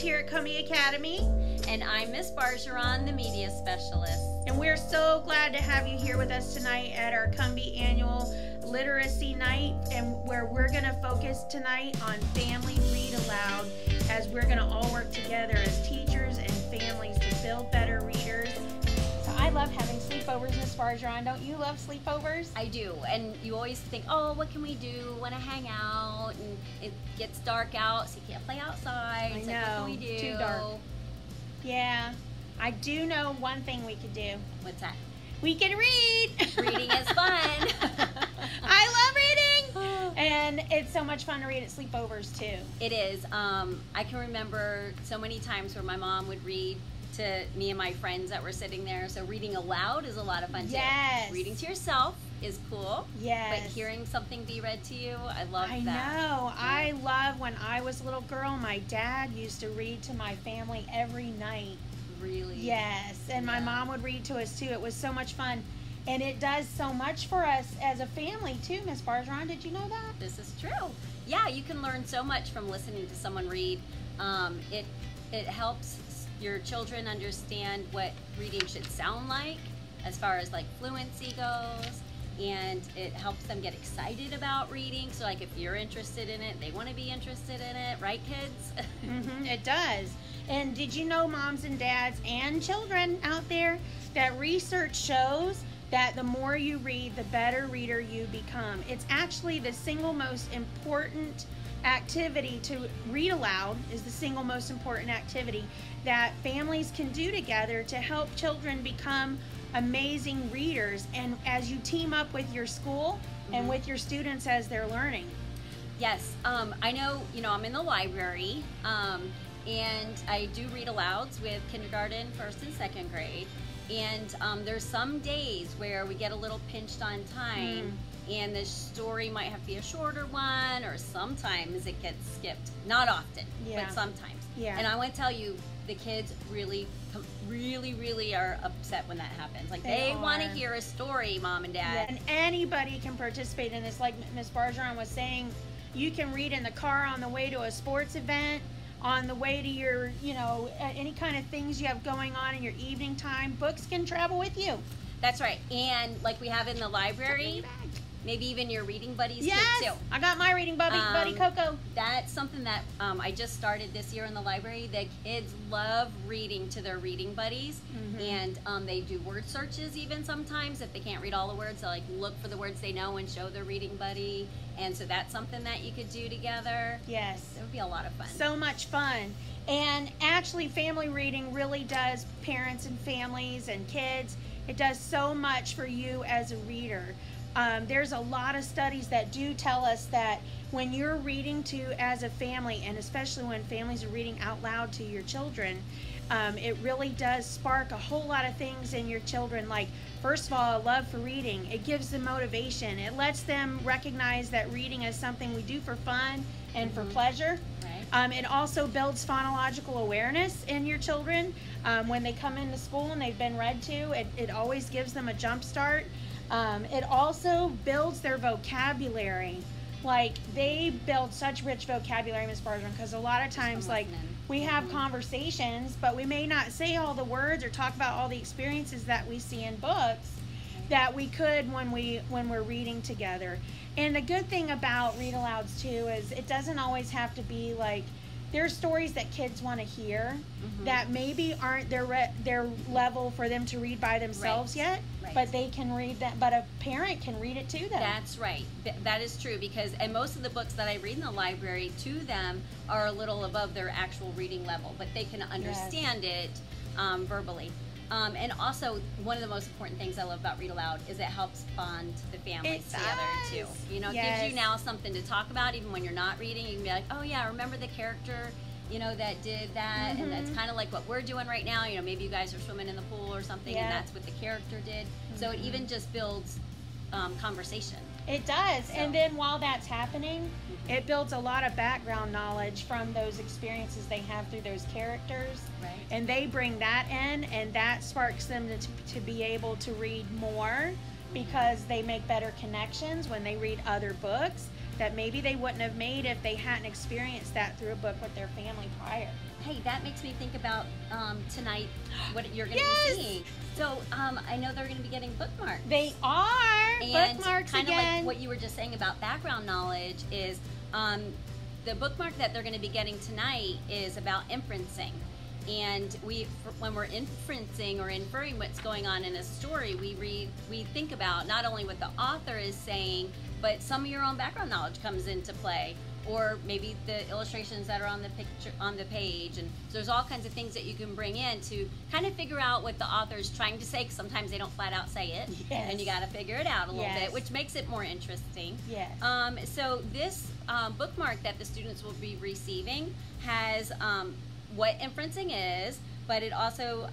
host here at Cumbie Academy. And I'm Miss Bargeron, the media specialist. And we're so glad to have you here with us tonight at our Cumbie Annual Literacy Night, and where we're going to focus tonight on Family Read Aloud, as we're going to all work together as teachers and families to build better readers. So I love having sleepovers, Miss Bargeron. Don't you love sleepovers? I do, and you always think, oh, what can we do? Want to hang out, and it gets dark out, so you can't play outside. I know, like, what can we do? Too dark. Yeah, I do know one thing we could do. What's that? We can read. Reading is fun. I love reading, and it's so much fun to read at sleepovers too. It is. I can remember so many times where my mom would read to me and my friends that were sitting there. So reading aloud is a lot of fun too. Yes. Reading to yourself is cool. Yes. But hearing something be read to you, I love that. I know. I love when I was a little girl, my dad used to read to my family every night. Really? Yes. And my mom would read to us too. It was so much fun. And it does so much for us as a family too, Miss Bargeron. Did you know that? This is true. Yeah, you can learn so much from listening to someone read. It helps your children understand what reading should sound like as far as like fluency goes, and it helps them get excited about reading. So like if you're interested in it, they want to be interested in it, right, kids? It does. And did you know, moms and dads and children out there, that research shows that the more you read, the better reader you become. It's actually the single most important activity. To read aloud is the single most important activity that families can do together to help children become amazing readers, and as you team up with your school and with your students as they're learning. Yes, I know, I'm in the library, and I do read alouds with kindergarten, first and second grade, and there's some days where we get a little pinched on time, and the story might have to be a shorter one, or sometimes it gets skipped. Not often, but sometimes. Yeah. And I want to tell you, the kids really are upset when that happens. Like, they want to hear a story, Mom and Dad. Yeah. And anybody can participate in this. Like Miss Bargeron was saying, you can read in the car on the way to a sports event, on the way to your, any kind of things you have going on in your evening time. Books can travel with you. That's right. And like we have in the library, maybe even your reading buddies yes, kid too. I got my reading buddy Coco. That's something that I just started this year in the library. The kids love reading to their reading buddies, and they do word searches even sometimes. If they can't read all the words, they'll like look for the words they know and show their reading buddy. And so that's something that you could do together. Yes. It would be a lot of fun. So much fun. And actually, family reading really does, parents and families and kids, it does so much for you as a reader. There's a lot of studies that do tell us that when you're reading to as a family, and especially when families are reading out loud to your children, it really does spark a whole lot of things in your children. Like, first of all, a love for reading. It gives them motivation. It lets them recognize that reading is something we do for fun and for pleasure. Right. It also builds phonological awareness in your children. When they come into school and they've been read to, it always gives them a jump start. It also builds their vocabulary. Like, they build such rich vocabulary, Ms. Bargeron, because a lot of times, like, we have conversations, but we may not say all the words or talk about all the experiences that we see in books that we could when we're reading together. And the good thing about read alouds too is it doesn't always have to be like, there's stories that kids want to hear that maybe aren't their level for them to read by themselves yet, but they can read that, but a parent can read it to them. That's right. That is true, because and most of the books that I read in the library to them are a little above their actual reading level, but they can understand it verbally. And also, one of the most important things I love about Read Aloud is it helps bond the families together too. It gives you now something to talk about even when you're not reading. You can be like, oh yeah, remember the character, that did that, and that's kind of like what we're doing right now. Maybe you guys are swimming in the pool or something, and that's what the character did. So it even just builds conversation. It does. So. And then while that's happening, it builds a lot of background knowledge from those experiences they have through those characters. Right. And they bring that in, and that sparks them to be able to read more, because they make better connections when they read other books. that maybe they wouldn't have made if they hadn't experienced that through a book with their family prior. Hey, that makes me think about tonight, what you're going to Yes! be seeing. So I know they're going to be getting bookmarks. They are And bookmarks kind of again. like what you were just saying about background knowledge is the bookmark that they're going to be getting tonight is about inferencing. And when we're inferencing or inferring what's going on in a story, we think about not only what the author is saying, but some of your own background knowledge comes into play, or maybe the illustrations that are on the picture on the page. And so there's all kinds of things that you can bring in to kind of figure out what the author is trying to say, because sometimes they don't flat out say it, Yes. and you got to figure it out a little Yes. bit, which makes it more interesting. Yes. So this bookmark that the students will be receiving has what inferencing is, but it also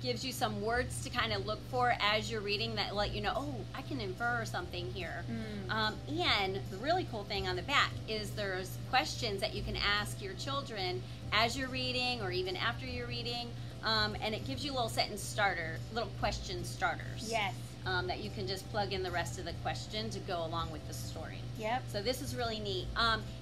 gives you some words to kind of look for as you're reading that let you know, oh, I can infer something here. And the really cool thing on the back is there's questions that you can ask your children as you're reading or even after you're reading, and it gives you little little question starters. Yes. That you can just plug in the rest of the question to go along with the story. Yep. So this is really neat.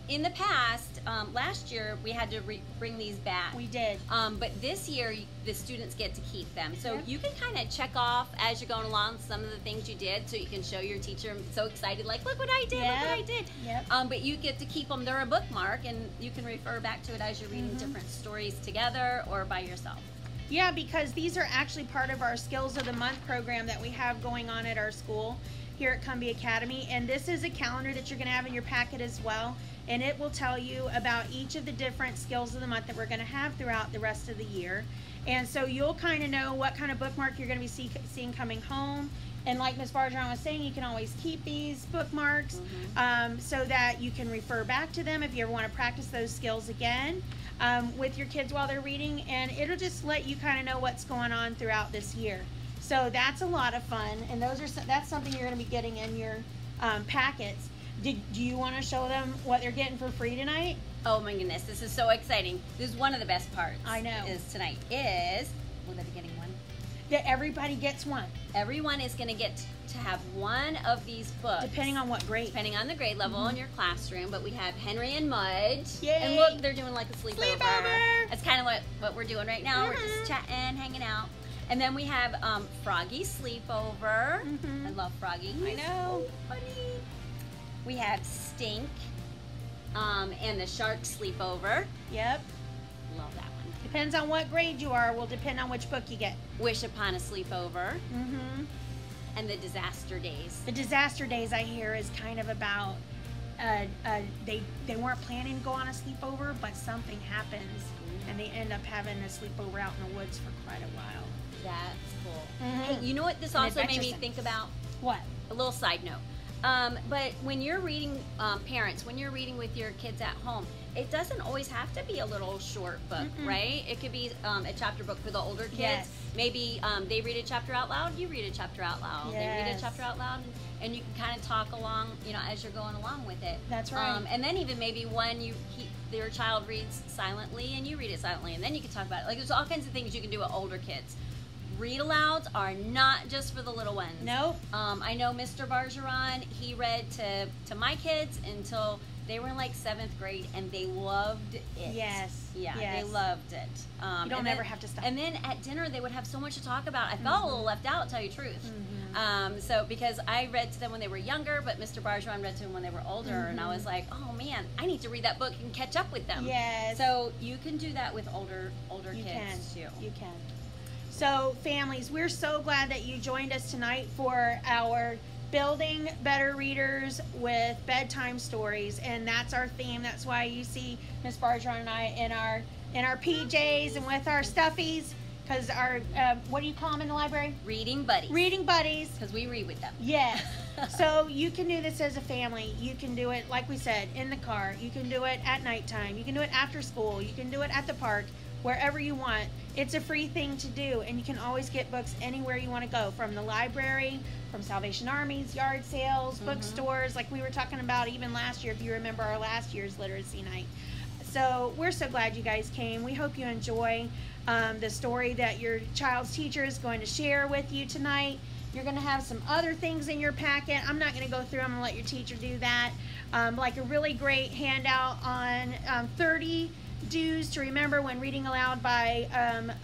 In the past, last year, we had to bring these back. We did. But this year, the students get to keep them. So Yep. you can kind of check off as you're going along some of the things you did, so you can show your teacher, so excited, like, look what I did, look what I did. Yep. But you get to keep them. They're a bookmark, and you can refer back to it as you're reading different stories together or by yourself. Yeah, because these are actually part of our Skills of the Month program that we have going on at our school here at Cumbie Academy. And this is a calendar that you're going to have in your packet as well. And it will tell you about each of the different skills of the month that we're going to have throughout the rest of the year. And so you'll kind of know what kind of bookmark you're going to be seeing coming home. And like Ms. Bargeron was saying, you can always keep these bookmarks so that you can refer back to them if you ever want to practice those skills again with your kids while they're reading. And it'll just let you kind of know what's going on throughout this year. So that's a lot of fun. And that's something you're going to be getting in your packets. Do you want to show them what they're getting for free tonight? Oh my goodness, this is so exciting. This is one of the best parts. I know. Will they be getting one? That everybody gets one. Everyone is going to get to have one of these books. Depending on what grade. Depending on the grade level in your classroom. But we have Henry and Mudge. Yay. And look, they're doing like a sleepover. Sleepover. That's kind of what we're doing right now. We're just chatting, hanging out. And then we have Froggy Sleepover. I love Froggy. I know. So funny. We have Stink and the Shark Sleepover. Yep. Love that one. Depends on what grade you are. Will depend on which book you get. Wish Upon a Sleepover. And the Disaster Days. The Disaster Days, I hear, is kind of about they weren't planning to go on a sleepover, but something happens and they end up having a sleepover out in the woods for quite a while. That's cool. Hey, you know what this An also made me adventure think about? What? A little side note. But when you're reading, parents, when you're reading with your kids at home, it doesn't always have to be a little short book, right? It could be a chapter book for the older kids. Yes. Maybe they read a chapter out loud, you read a chapter out loud. They read a Yes. chapter out loud, and you can kind of talk along, as you're going along with it. That's right. And then even maybe when your child reads silently and you read it silently, and then you can talk about it. Like, there's all kinds of things you can do with older kids. Read alouds are not just for the little ones. Nope. I know Mr. Bargeron, he read to my kids until they were in like 7th grade, and they loved it. Yes. Yeah, Yes. they loved it. You don't ever have to stop. And then at dinner, they would have so much to talk about. I felt a little left out, to tell you the truth. So because I read to them when they were younger, but Mr. Bargeron read to them when they were older, and I was like, oh man, I need to read that book and catch up with them. Yes. So you can do that with older You kids can. too. You can. So, families, we're so glad that you joined us tonight for our Building Better Readers with Bedtime Stories, and that's our theme. That's why you see Miss Bargeron and I in our PJs and with our stuffies, because our what do you call them in the library? Reading buddies. Reading buddies. Because we read with them. Yes. So you can do this as a family. You can do it, like we said, in the car. You can do it at nighttime. You can do it after school. You can do it at the park, wherever you want. It's a free thing to do, and you can always get books anywhere you want to go, from the library, from Salvation Armies, yard sales, bookstores, like we were talking about even last year, if you remember our last year's literacy night. So we're so glad you guys came. We hope you enjoy the story that your child's teacher is going to share with you tonight. You're going to have some other things in your packet. I'm not going to go through. I'm going to let your teacher do that. Like a really great handout on 30 do's to remember when reading aloud by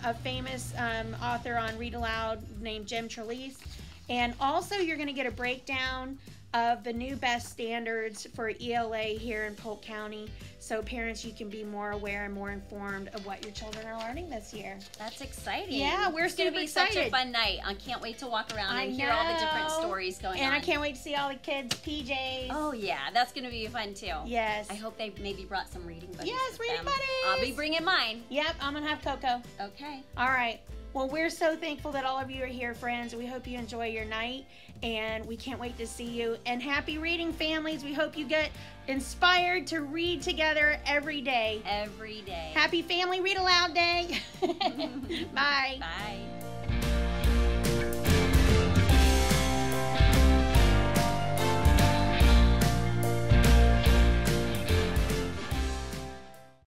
a famous author on Read Aloud named Jim Trelease. And also you're going to get a breakdown of the new best standards for ELA here in Polk County, so parents, you can be more aware and more informed of what your children are learning this year. That's exciting. Yeah, we're it's gonna super be excited. Such a fun night. I can't wait to walk around and hear all the different stories going on. And I can't wait to see all the kids' PJs. Oh yeah, that's gonna be fun too. Yes. I hope they maybe brought some reading buddies. Yes, with reading them. buddies. I'll be bringing mine. Yep, I'm gonna have Coco. Okay. All right. Well, we're so thankful that all of you are here, friends. We hope you enjoy your night, and we can't wait to see you. And happy reading, families. We hope you get inspired to read together every day. Every day. Happy Family Read Aloud Day. Bye. Bye.